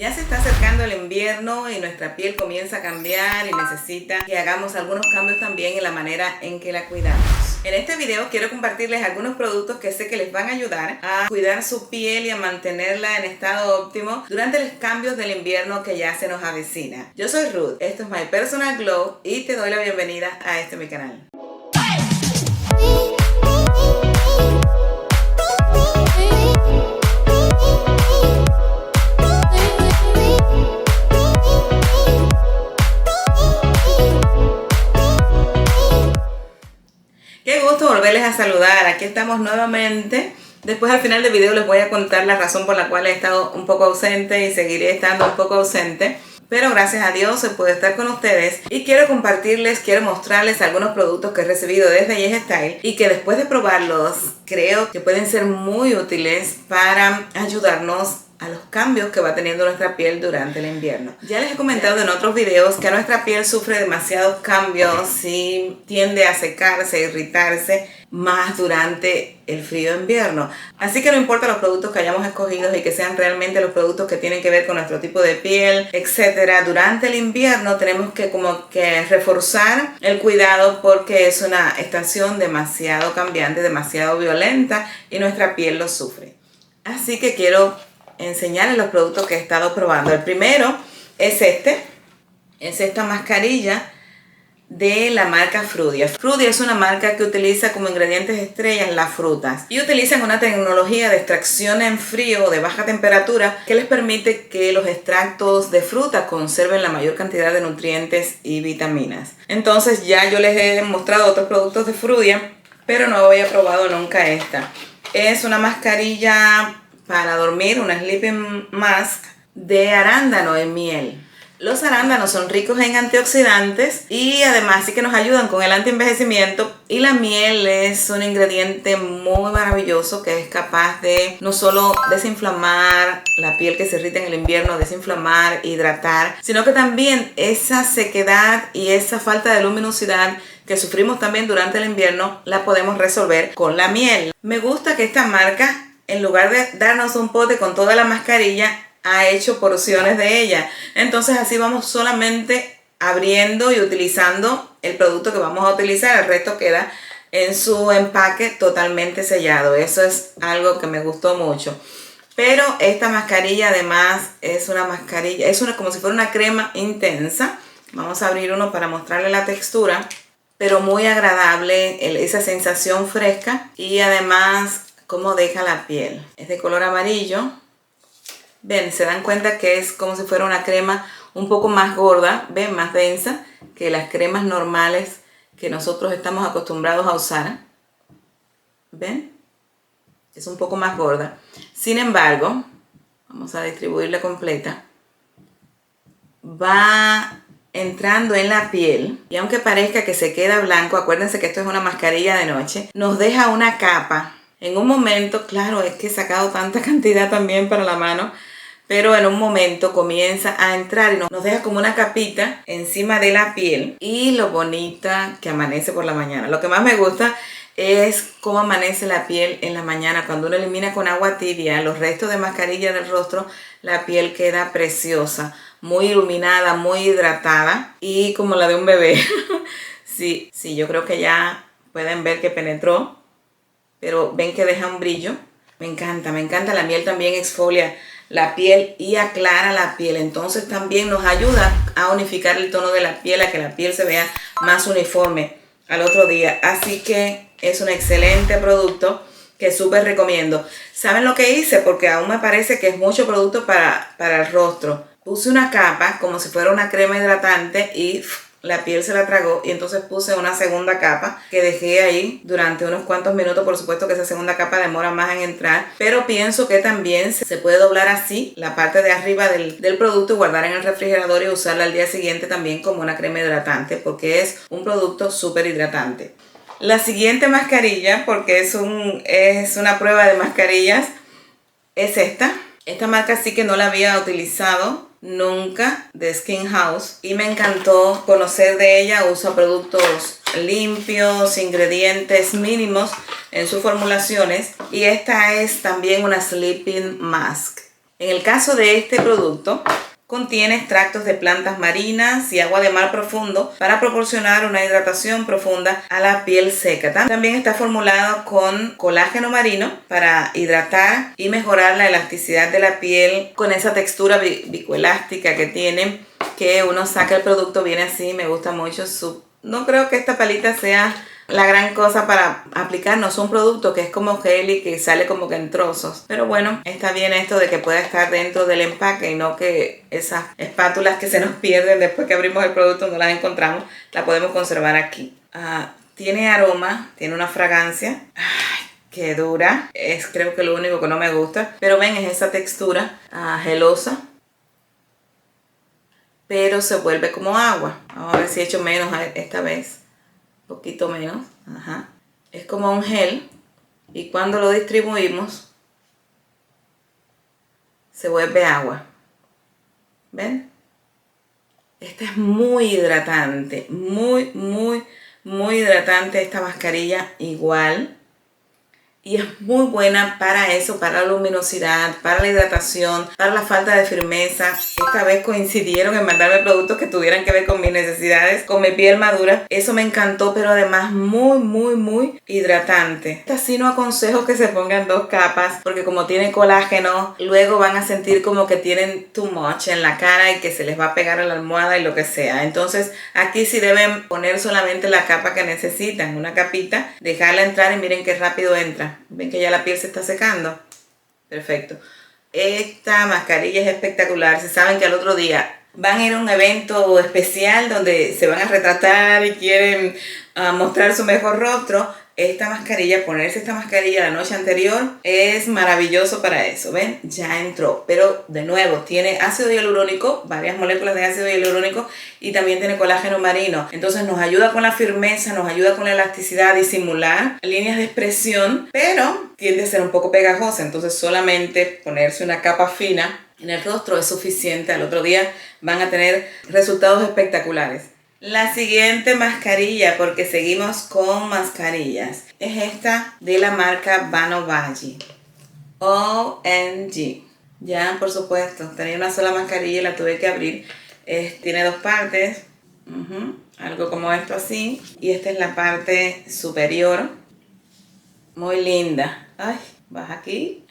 Ya se está acercando el invierno y nuestra piel comienza a cambiar y necesita que hagamos algunos cambios también en la manera en que la cuidamos. En este video quiero compartirles algunos productos que sé que les van a ayudar a cuidar su piel y a mantenerla en estado óptimo durante los cambios del invierno que ya se nos avecina. Yo soy Ruth, esto es My Personal Glow y te doy la bienvenida a mi canal. Qué gusto volverles a saludar, aquí estamos nuevamente. Después al final del video les voy a contar la razón por la cual he estado un poco ausente y seguiré estando un poco ausente. Pero gracias a Dios se puede estar con ustedes y quiero compartirles, quiero mostrarles algunos productos que he recibido desde Yes Style y que después de probarlos creo que pueden ser muy útiles para ayudarnos a los cambios que va teniendo nuestra piel durante el invierno. Ya les he comentado en otros videos que nuestra piel sufre demasiados cambios y tiende a secarse, irritarse más durante el frío invierno. Así que no importa los productos que hayamos escogido y que sean realmente los productos que tienen que ver con nuestro tipo de piel, etcétera. Durante el invierno tenemos que reforzar el cuidado porque es una estación demasiado cambiante, demasiado violenta y nuestra piel lo sufre. Así que quiero enseñarles los productos que he estado probando. El primero es esta mascarilla de la marca Frudia. Frudia es una marca que utiliza como ingredientes estrellas las frutas y utilizan una tecnología de extracción en frío o de baja temperatura que les permite que los extractos de fruta conserven la mayor cantidad de nutrientes y vitaminas. Entonces ya yo les he mostrado otros productos de Frudia, pero no había probado nunca esta. Es una mascarilla para dormir, una sleeping mask de arándano en miel. Los arándanos son ricos en antioxidantes y además sí que nos ayudan con el antienvejecimiento, y la miel es un ingrediente muy maravilloso que es capaz de no solo desinflamar la piel que se irrita en el invierno, desinflamar, hidratar, sino que también esa sequedad y esa falta de luminosidad que sufrimos también durante el invierno la podemos resolver con la miel. Me gusta que esta marca, en lugar de darnos un pote con toda la mascarilla, ha hecho porciones de ella. Entonces así vamos solamente abriendo y utilizando el producto que vamos a utilizar. El resto queda en su empaque totalmente sellado. Eso es algo que me gustó mucho. Pero esta mascarilla además es una mascarilla, como si fuera una crema intensa. Vamos a abrir uno para mostrarle la textura, pero muy agradable, esa sensación fresca y además cómo deja la piel. Es de color amarillo. Ven, se dan cuenta que es como si fuera una crema un poco más gorda, ven, más densa que las cremas normales que nosotros estamos acostumbrados a usar. Ven, es un poco más gorda. Sin embargo, vamos a distribuirla completa. Va entrando en la piel y aunque parezca que se queda blanco, acuérdense que esto es una mascarilla de noche, nos deja una capa. En un momento, claro, es que he sacado tanta cantidad también para la mano, pero en un momento comienza a entrar y nos deja como una capita encima de la piel y lo bonita que amanece por la mañana. Lo que más me gusta es cómo amanece la piel en la mañana. Cuando uno elimina con agua tibia los restos de mascarilla del rostro, la piel queda preciosa, muy iluminada, muy hidratada y como la de un bebé. Sí, yo creo que ya pueden ver que penetró. Pero ven que deja un brillo. Me encanta. La miel también exfolia la piel y aclara la piel. Entonces también nos ayuda a unificar el tono de la piel, a que la piel se vea más uniforme al otro día. Así que es un excelente producto que súper recomiendo. ¿Saben lo que hice? Porque aún me parece que es mucho producto para el rostro. Puse una capa como si fuera una crema hidratante y la piel se la tragó, y entonces puse una segunda capa que dejé ahí durante unos cuantos minutos. Por supuesto que esa segunda capa demora más en entrar, pero pienso que también se puede doblar así la parte de arriba del producto y guardar en el refrigerador y usarla al día siguiente también como una crema hidratante, porque es un producto súper hidratante. La siguiente mascarilla, porque es una prueba de mascarillas, es esta marca sí que no la había utilizado nunca, de Skin House, y me encantó conocer de ella. Usa productos limpios, ingredientes mínimos en sus formulaciones, y esta es también una sleeping mask. En el caso de este producto, contiene extractos de plantas marinas y agua de mar profundo para proporcionar una hidratación profunda a la piel seca. También está formulado con colágeno marino para hidratar y mejorar la elasticidad de la piel con esa textura viscoelástica que tiene, que uno saca el producto, viene así, me gusta mucho. No creo que esta palita sea la gran cosa para aplicar, no es un producto que es como gel y que sale como que en trozos, pero bueno, está bien esto de que pueda estar dentro del empaque y no que esas espátulas que se nos pierden después que abrimos el producto no las encontramos, la podemos conservar aquí. Tiene aroma, tiene una fragancia, qué dura, es creo que lo único que no me gusta, pero ven, es esa textura gelosa, pero se vuelve como agua. Vamos a ver si he hecho menos esta vez. Poquito menos, es como un gel y cuando lo distribuimos se vuelve agua. ¿Ven? Esta es muy hidratante, muy hidratante esta mascarilla igual. Y es muy buena para eso, para la luminosidad, para la hidratación, para la falta de firmeza. Esta vez coincidieron en mandarme productos que tuvieran que ver con mis necesidades, con mi piel madura. Eso me encantó, pero además muy hidratante. Esta sí no aconsejo que se pongan 2 capas, porque como tiene colágeno, luego van a sentir como que tienen too much en la cara y que se les va a pegar a la almohada y lo que sea. Entonces aquí sí deben poner solamente la capa que necesitan, una capita, dejarla entrar y miren qué rápido entra. ¿Ven que ya la piel se está secando? Perfecto. Esta mascarilla es espectacular. Si saben que al otro día van a ir a un evento especial donde se van a retratar y quieren mostrar su mejor rostro, esta mascarilla, ponerse esta mascarilla la noche anterior es maravilloso para eso. ¿Ven? Ya entró. Pero de nuevo, tiene ácido hialurónico, varias moléculas de ácido hialurónico y también tiene colágeno marino. Entonces nos ayuda con la firmeza, nos ayuda con la elasticidad, disimular líneas de expresión, pero tiende a ser un poco pegajosa. Entonces solamente ponerse una capa fina en el rostro es suficiente. Al otro día van a tener resultados espectaculares. La siguiente mascarilla, porque seguimos con mascarillas, es esta de la marca Vanovaji. OMG. Ya, por supuesto, tenía una sola mascarilla y la tuve que abrir. Tiene 2 partes. Algo como esto así. Y esta es la parte superior. Muy linda. Ay, baja aquí.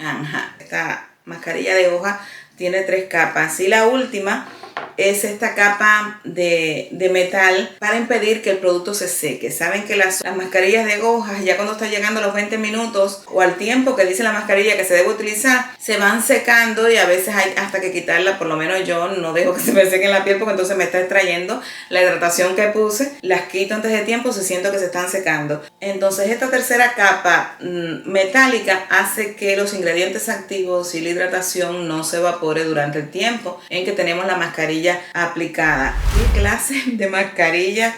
Esta mascarilla de hoja tiene 3 capas. Y la última es esta capa de metal para impedir que el producto se seque. Saben que las mascarillas de hojas, ya cuando está llegando a los 20 minutos o al tiempo que dice la mascarilla que se debe utilizar, se van secando y a veces hay hasta que quitarla. Por lo menos yo no dejo que se me seque en la piel porque entonces me está extrayendo la hidratación que puse. Las quito antes de tiempo si siento que se están secando. Entonces esta tercera capa metálica hace que los ingredientes activos y la hidratación no se evapore durante el tiempo en que tenemos la mascarilla aplicada. ¿Qué clase de mascarilla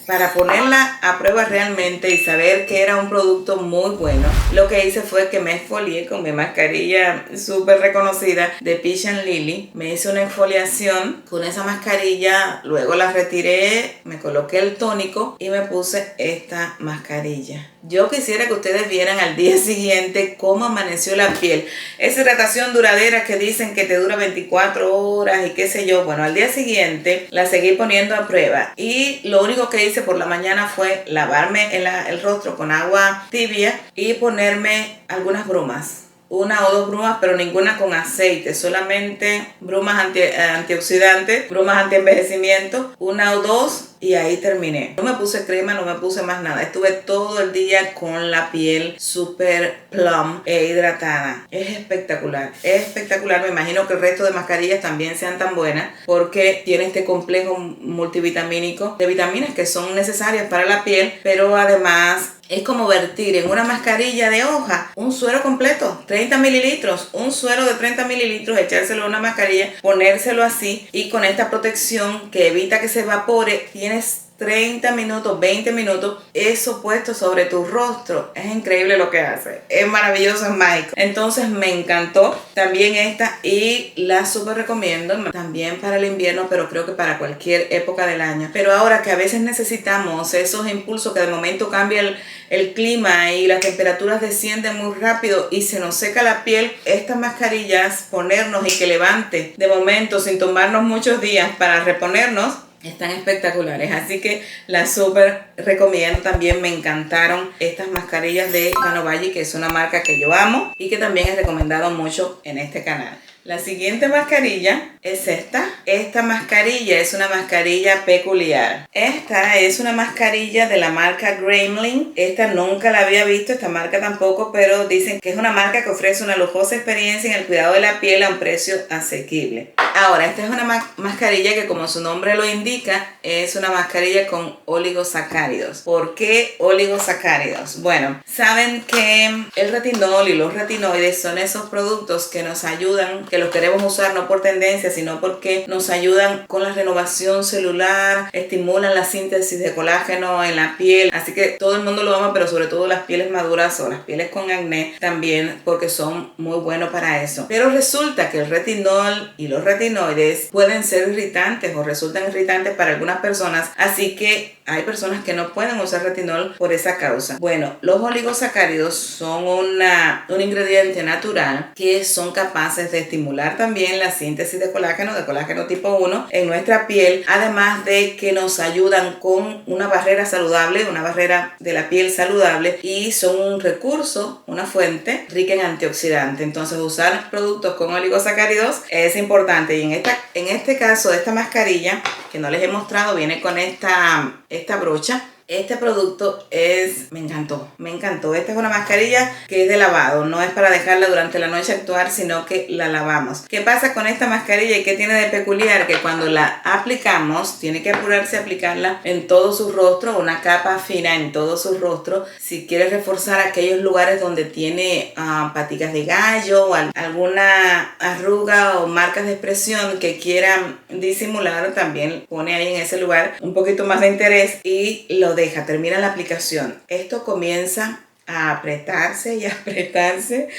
para ponerla a prueba realmente y saber que era un producto muy bueno? Lo que hice fue que me exfolié con mi mascarilla súper reconocida de Peach and Lily. Me hice una exfoliación con esa mascarilla, luego la retiré, me coloqué el tónico y me puse esta mascarilla. Yo quisiera que ustedes vieran al día siguiente cómo amaneció la piel. Esa hidratación duradera que dicen que te dura 24 horas y qué sé yo. Bueno, al día siguiente la seguí poniendo a prueba. Y lo único que hice por la mañana fue lavarme el rostro con agua tibia y ponerme algunas brumas. 1 o 2 brumas, pero ninguna con aceite, solamente brumas antioxidantes, brumas anti-envejecimiento, 1 o 2 y ahí terminé. No me puse crema, no me puse más nada. Estuve todo el día con la piel súper plump e hidratada. Es espectacular, es espectacular. Me imagino que el resto de mascarillas también sean tan buenas porque tiene este complejo multivitamínico de vitaminas que son necesarias para la piel, pero además es como vertir en una mascarilla de hoja un suero completo, 30 mililitros, un suero de 30 mililitros, echárselo a una mascarilla, ponérselo así y con esta protección que evita que se evapore, tienes 30 minutos, 20 minutos, eso puesto sobre tu rostro. Es increíble lo que hace. Es maravilloso, es mágico. Entonces me encantó también esta y la súper recomiendo. También para el invierno, pero creo que para cualquier época del año. Pero ahora que a veces necesitamos esos impulsos que de momento cambia el clima y las temperaturas descienden muy rápido y se nos seca la piel, estas mascarillas, ponernos y que levante de momento sin tomarnos muchos días para reponernos, están espectaculares, así que las súper recomiendo. También me encantaron estas mascarillas de Nanovagy, que es una marca que yo amo y que también he recomendado mucho en este canal. La siguiente mascarilla es esta. Esta mascarilla es una mascarilla peculiar. Esta es una mascarilla de la marca Gremlin. Esta nunca la había visto, esta marca tampoco, pero dicen que es una marca que ofrece una lujosa experiencia en el cuidado de la piel a un precio asequible. Ahora, esta es una mascarilla que, como su nombre lo indica, es una mascarilla con oligosacáridos. ¿Por qué oligosacáridos? Bueno, saben que el retinol y los retinoides son esos productos que nos ayudan, que los queremos usar no por tendencia, sino porque nos ayudan con la renovación celular, estimulan la síntesis de colágeno en la piel. Así que todo el mundo lo ama, pero sobre todo las pieles maduras o las pieles con acné también, porque son muy buenos para eso. Pero resulta que el retinol y los retinoides pueden ser irritantes o resultan irritantes para algunas personas, así que hay personas que no pueden usar retinol por esa causa. Bueno, los oligosacáridos son un ingrediente natural que son capaces de estimular también la síntesis de colágeno tipo 1 en nuestra piel, además de que nos ayudan con una barrera saludable, una barrera de la piel saludable, y son un recurso, una fuente rica en antioxidantes. Entonces usar productos con oligosacáridos es importante, y en este caso esta mascarilla que no les he mostrado viene con esta brocha. Este producto me encantó. Esta es una mascarilla que es de lavado, no es para dejarla durante la noche actuar, sino que la lavamos. ¿Qué pasa con esta mascarilla y qué tiene de peculiar? Que cuando la aplicamos, tiene que apurarse a aplicarla en todo su rostro, una capa fina en todo su rostro. Si quieres reforzar aquellos lugares donde tiene paticas de gallo o alguna arruga o marcas de expresión que quieran disimular, también pone ahí en ese lugar un poquito más de interés y lo termina la aplicación. Esto comienza a apretarse y apretarse,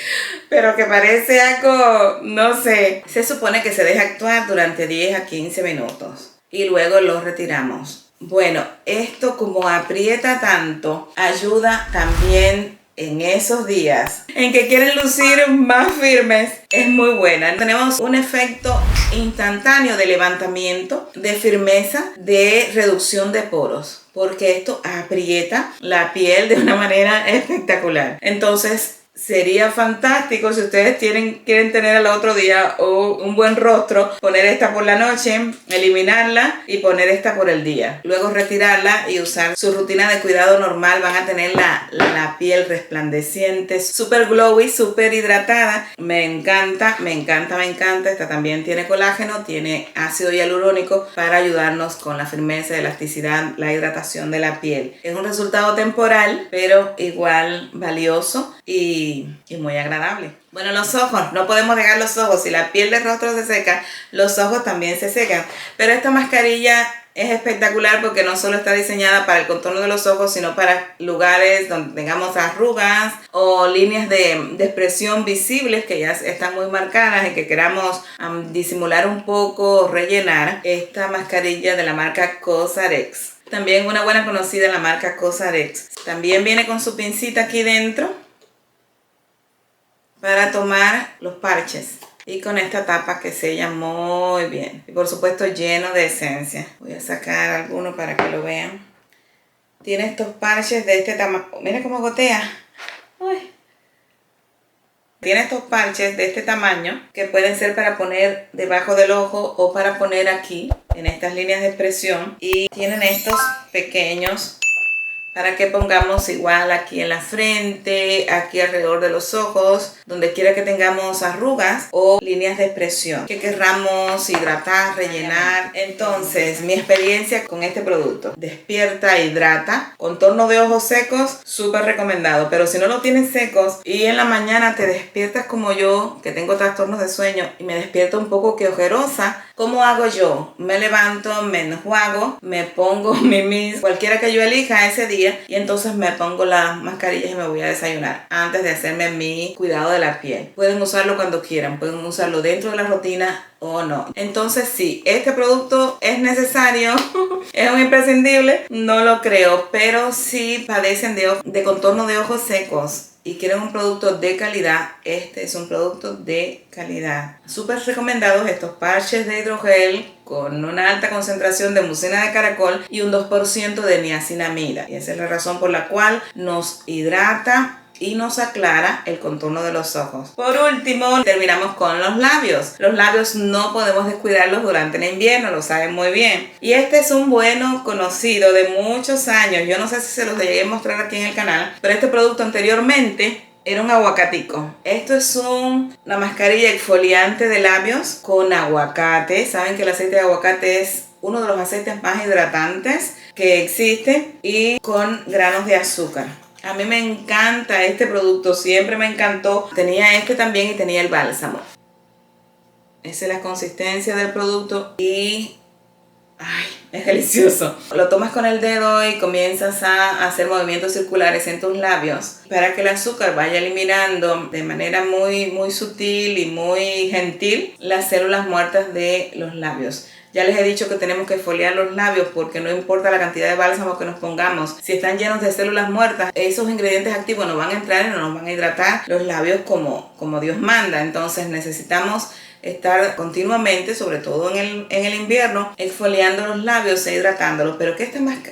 pero que parece algo, no sé. Se supone que se deja actuar durante 10 a 15 minutos y luego lo retiramos. Bueno, esto como aprieta tanto, ayuda también en esos días en que quieren lucir más firmes. Es muy buena. Tenemos un efecto instantáneo de levantamiento, de firmeza, de reducción de poros, porque esto aprieta la piel de una manera espectacular. Entonces sería fantástico si ustedes quieren tener al otro día o un buen rostro, poner esta por la noche, eliminarla y poner esta por el día. Luego retirarla y usar su rutina de cuidado normal. Van a tener la piel resplandeciente, súper glowy, súper hidratada. Me encanta. Esta también tiene colágeno, tiene ácido hialurónico para ayudarnos con la firmeza, elasticidad, la hidratación de la piel. Es un resultado temporal, pero igual valioso y muy agradable. Bueno, los ojos, no podemos dejar los ojos. Si la piel del rostro se seca, los ojos también se secan. Pero esta mascarilla es espectacular porque no solo está diseñada para el contorno de los ojos, sino para lugares donde tengamos arrugas o líneas de expresión visibles que ya están muy marcadas y que queramos disimular un poco o rellenar. Esta mascarilla de la marca Cosrx. También una buena conocida, la marca Cosrx. También viene con su pincita aquí dentro para tomar los parches, y con esta tapa que sella muy bien, y por supuesto lleno de esencia. Voy a sacar alguno para que lo vean. Tiene estos parches de este tamaño. Mira cómo gotea. Uy. Tiene estos parches de este tamaño que pueden ser para poner debajo del ojo o para poner aquí en estas líneas de expresión, y tienen estos pequeños para que pongamos igual aquí en la frente, aquí alrededor de los ojos, donde quiera que tengamos arrugas o líneas de expresión que querramos hidratar, rellenar. Entonces, mi experiencia con este producto: despierta, hidrata, contorno de ojos secos, súper recomendado. Pero si no lo tienes secos y en la mañana te despiertas como yo, que tengo trastornos de sueño y me despierto un poco que ojerosa, ¿cómo hago yo? Me levanto, me enjuago, me pongo mi mist, cualquiera que yo elija ese día, y entonces me pongo las mascarillas y me voy a desayunar antes de hacerme mi cuidado de la piel. Pueden usarlo cuando quieran, pueden usarlo dentro de la rutina o no. Entonces sí, este producto es necesario, es un imprescindible, no lo creo, pero si padecen de contorno de ojos secos y quieren un producto de calidad, este es un producto de calidad. Súper recomendados estos parches de hidrogel con una alta concentración de mucina de caracol y un 2% de niacinamida. Y esa es la razón por la cual nos hidrata y nos aclara el contorno de los ojos. Por último, terminamos con los labios. Los labios no podemos descuidarlos durante el invierno, lo saben muy bien. Y este es un bueno conocido de muchos años. Yo no sé si se los llegué a mostrar aquí en el canal, pero este producto anteriormente era un aguacatico. Esto es una mascarilla exfoliante de labios con aguacate. Saben que el aceite de aguacate es uno de los aceites más hidratantes que existe, y con granos de azúcar. A mí me encanta este producto, siempre me encantó. Tenía este también y tenía el bálsamo. Esa es la consistencia del producto y ay, es delicioso. Lo tomas con el dedo y comienzas a hacer movimientos circulares en tus labios para que el azúcar vaya eliminando de manera muy sutil y muy gentil las células muertas de los labios. Ya les he dicho que tenemos que exfoliar los labios porque no importa la cantidad de bálsamo que nos pongamos, si están llenos de células muertas, esos ingredientes activos no van a entrar y no nos van a hidratar los labios como Dios manda. Entonces necesitamos estar continuamente, sobre todo en el invierno, exfoliando los labios e hidratándolos. Pero que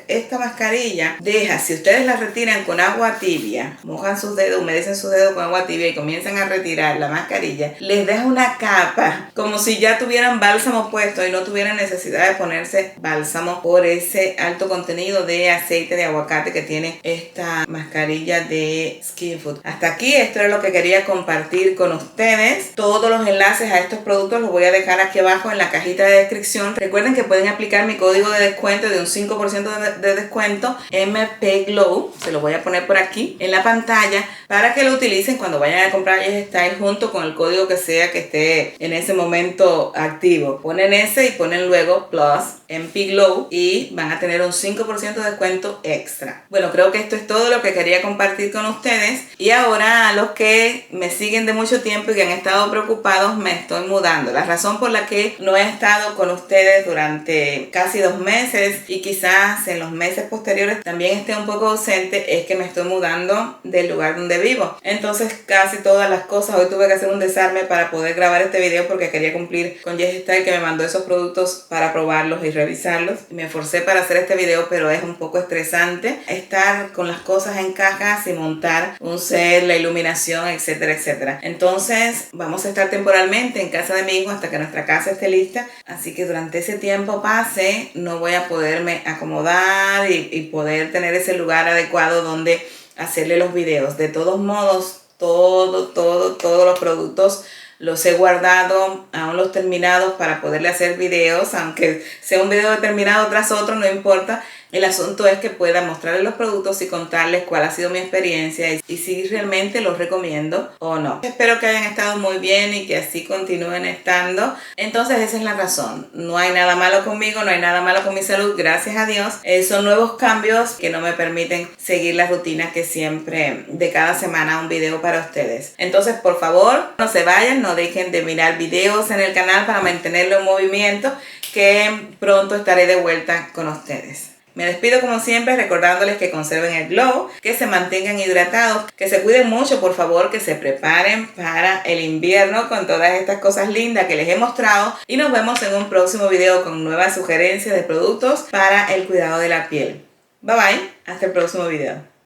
esta mascarilla deja, si ustedes la retiran con agua tibia, mojan sus dedos, humedecen sus dedos con agua tibia y comienzan a retirar la mascarilla, les deja una capa como si ya tuvieran bálsamo puesto y no tuvieran necesidad de ponerse bálsamo por ese alto contenido de aceite de aguacate que tiene esta mascarilla de Skin Food. Hasta aquí, esto es lo que quería compartir con ustedes. Todos los enlaces a estos productos los voy a dejar aquí abajo en la cajita de descripción. Recuerden que pueden aplicar mi código de descuento de un 5% de descuento, MPGLOW. Se lo voy a poner por aquí en la pantalla para que lo utilicen cuando vayan a comprar Yes Style junto con el código que sea que esté en ese momento activo. Ponen ese y ponen luego plus MPGLOW y van a tener un 5% de descuento extra. Bueno, creo que esto es todo lo que quería compartir con ustedes. Y ahora, a los que me siguen de mucho tiempo y que han estado preocupados, me estoy mudando. La razón por la que no he estado con ustedes durante casi 2 meses y quizás en los meses posteriores también esté un poco ausente es que me estoy mudando del lugar donde vivo. Entonces casi todas las cosas, hoy tuve que hacer un desarme para poder grabar este video porque quería cumplir con Yes Style, que me mandó esos productos para probarlos y revisarlos. Me esforcé para hacer este video, pero es un poco estresante estar con las cosas en cajas y montar un set, la iluminación, etcétera, etcétera. Entonces vamos a estar temporalmente en casa de mi hijo hasta que nuestra casa esté lista, así que durante ese tiempo pase no voy a poderme acomodar y poder tener ese lugar adecuado donde hacerle los videos. De todos modos, todos los productos los he guardado, aún los terminados, para poderle hacer videos, aunque sea un video terminado tras otro, no importa. El asunto es que pueda mostrarles los productos y contarles cuál ha sido mi experiencia y si realmente los recomiendo o no. Espero que hayan estado muy bien y que así continúen estando. Entonces esa es la razón. No hay nada malo conmigo, no hay nada malo con mi salud, gracias a Dios. Son nuevos cambios que no me permiten seguir la rutina que siempre, de cada semana un video para ustedes. Entonces, por favor, no se vayan, no dejen de mirar videos en el canal para mantenerlo en movimiento, que pronto estaré de vuelta con ustedes. Me despido como siempre recordándoles que conserven el glow, que se mantengan hidratados, que se cuiden mucho, por favor, que se preparen para el invierno con todas estas cosas lindas que les he mostrado, y nos vemos en un próximo video con nuevas sugerencias de productos para el cuidado de la piel. Bye bye, hasta el próximo video.